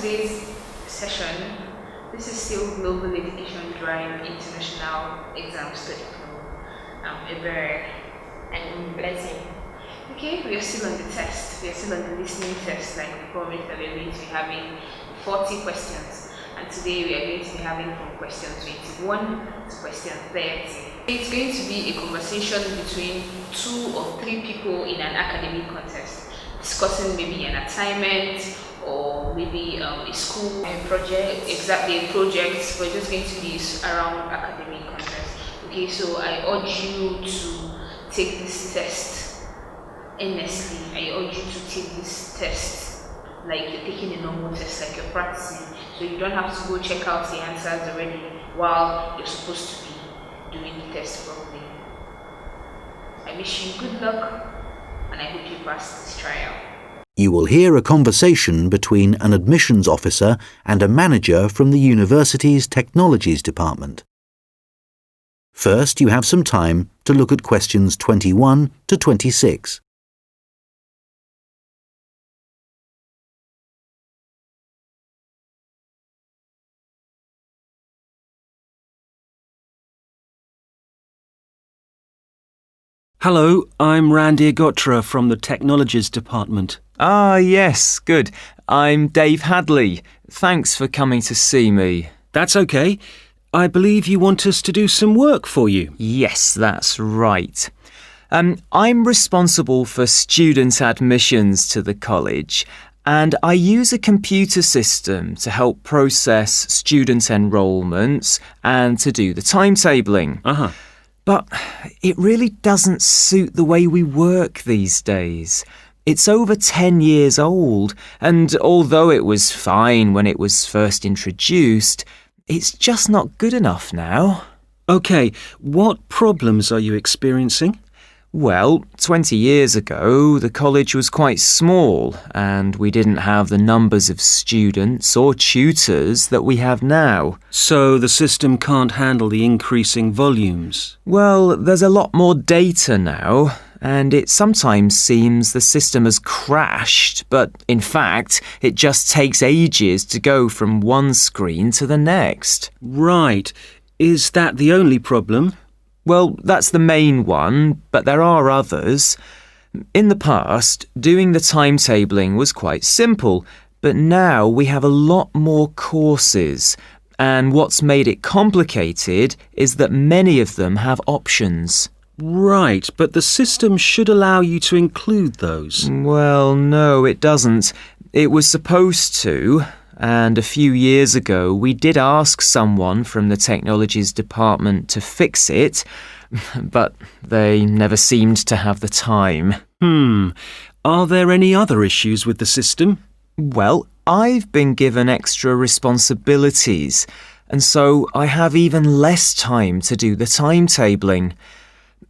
today's session, this is still Global Education Drive International Exam Study Flow. A very blessing. Okay, we are still on the test. We are still on the listening test, like we promised that we are going to be having 40 questions. And today we are going to be having from question 21 to question 30. It's going to be a conversation between 2 or 3 people in an academic context, discussing maybe an assignment or maybe a school project, exactly a project, but just going to be around academic context. Okay, so I urge you to take this test earnestly. I urge you to take this test like you're taking a normal test, like you're practicing. So you don't have to go check out the answers already while you're supposed to be doing the test properly. I wish you good luck and I hope you pass this trial. You will hear a conversation between an admissions officer and a manager from the university's technologies department. First, you have some time to look at questions 21 to 26. Hello, I'm Randy Agotra from the Technologies Department. Ah, yes, good. I'm Dave Hadley. Thanks for coming to see me. That's okay. I believe you want us to do some work for you. Yes, that's right. I'm responsible for student admissions to the college, and I use a computer system to help process student enrolments and to do the timetabling. But it really doesn't suit the way we work these days. It's over 10 years old, and although it was fine when it was first introduced, it's just not good enough now. OK, what problems are you experiencing? Well, 20 years ago, the college was quite small, and we didn't have the numbers of students or tutors that we have now. So the system can't handle the increasing volumes? Well, there's a lot more data now, and it sometimes seems the system has crashed, but in fact, it just takes ages to go from one screen to the next. Right. Is that the only problem? Well, that's the main one, but there are others. In the past, doing the timetabling was quite simple, but now we have a lot more courses, and what's made it complicated is that many of them have options. Right, but the system should allow you to include those. Well, no, it doesn't. It was supposed to. And a few years ago, we did ask someone from the technologies department to fix it, but they never seemed to have the time. Are there any other issues with the system? Well, I've been given extra responsibilities, and so I have even less time to do the timetabling.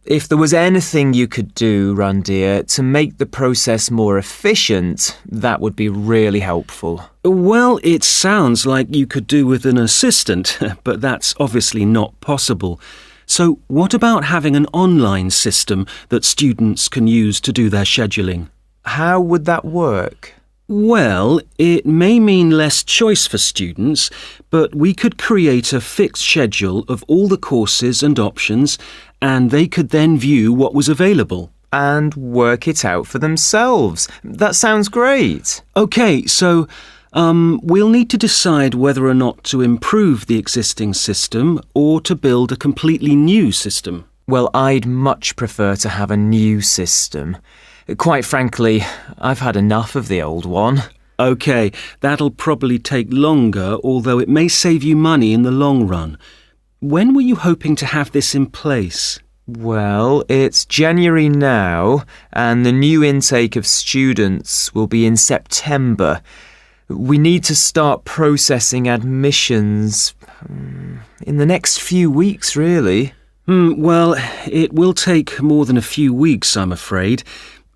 If there was anything you could do, Randir, to make the process more efficient, that would be really helpful. Well, it sounds like you could do with an assistant, but that's obviously not possible. So what about having an online system that students can use to do their scheduling? How would that work? Well, it may mean less choice for students, but we could create a fixed schedule of all the courses and options, and they could then view what was available. And work it out for themselves. That sounds great. OK, so we'll need to decide whether or not to improve the existing system or to build a completely new system. Well, I'd much prefer to have a new system. Quite frankly, I've had enough of the old one. OK, that'll probably take longer, although it may save you money in the long run. When were you hoping to have this in place? Well, it's January now, and the new intake of students will be in September. We need to start processing admissions in the next few weeks, really. Well, it will take more than a few weeks, I'm afraid.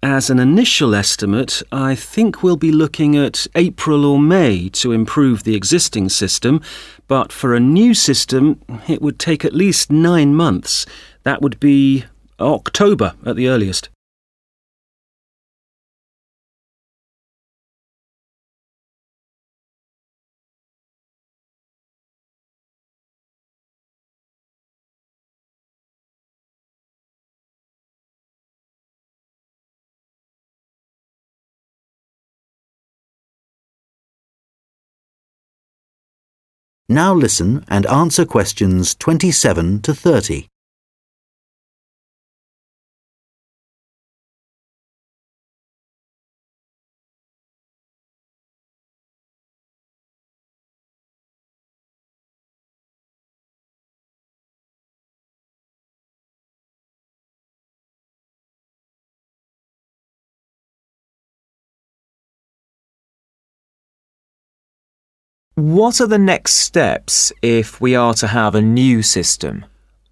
As an initial estimate, I think we'll be looking at April or May to improve the existing system, but for a new system, it would take at least 9 months. That would be October at the earliest. Now listen and answer questions 27 to 30. What are the next steps if we are to have a new system?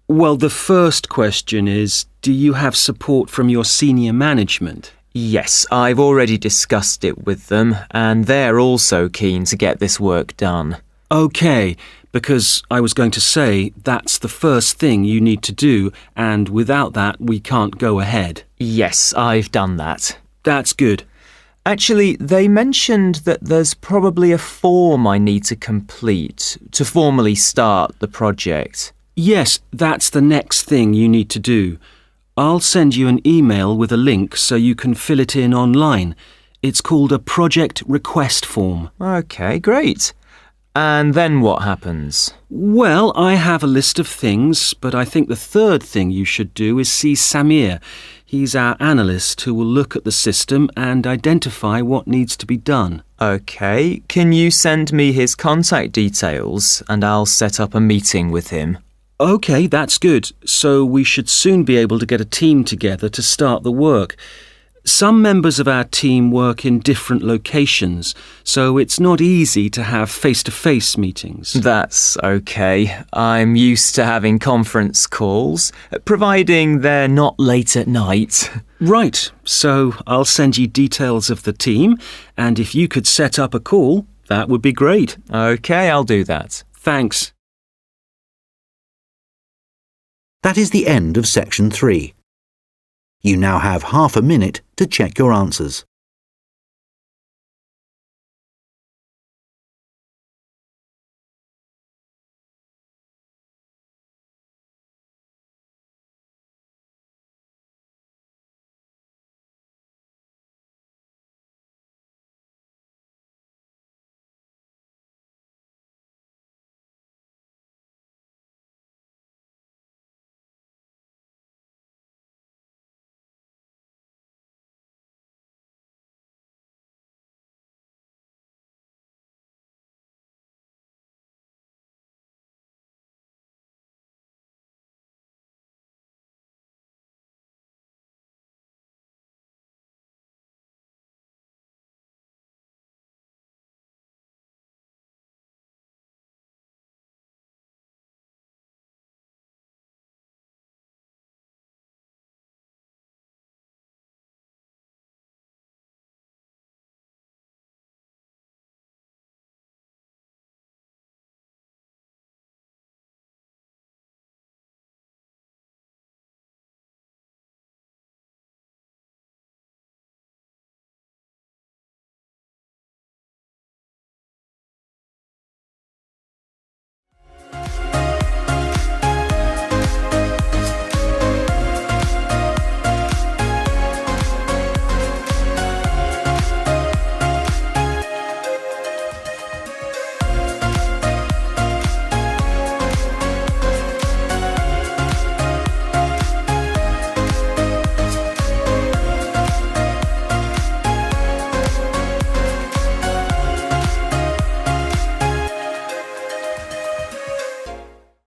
Well, the first question is, do you have support from your senior management? Yes, I've already discussed it with them, and they're also keen to get this work done. OK, because I was going to say that's the first thing you need to do, and without that we can't go ahead. Yes, I've done that. That's good. Actually, they mentioned that there's probably a form I need to complete to formally start the project. Yes, that's the next thing you need to do. I'll send you an email with a link so you can fill it in online. It's called a project request form. OK, great. And then what happens? Well, I have a list of things, but I think the third thing you should do is see Samir. He's our analyst who will look at the system and identify what needs to be done. OK, can you send me his contact details and I'll set up a meeting with him? OK, that's good. So we should soon be able to get a team together to start the work. Some members of our team work in different locations, so it's not easy to have face-to-face meetings. That's OK. I'm used to having conference calls, providing they're not late at night. Right, so I'll send you details of the team, and if you could set up a call, that would be great. OK, I'll do that. Thanks. That is the end of section 3. You now have half a minute to check your answers.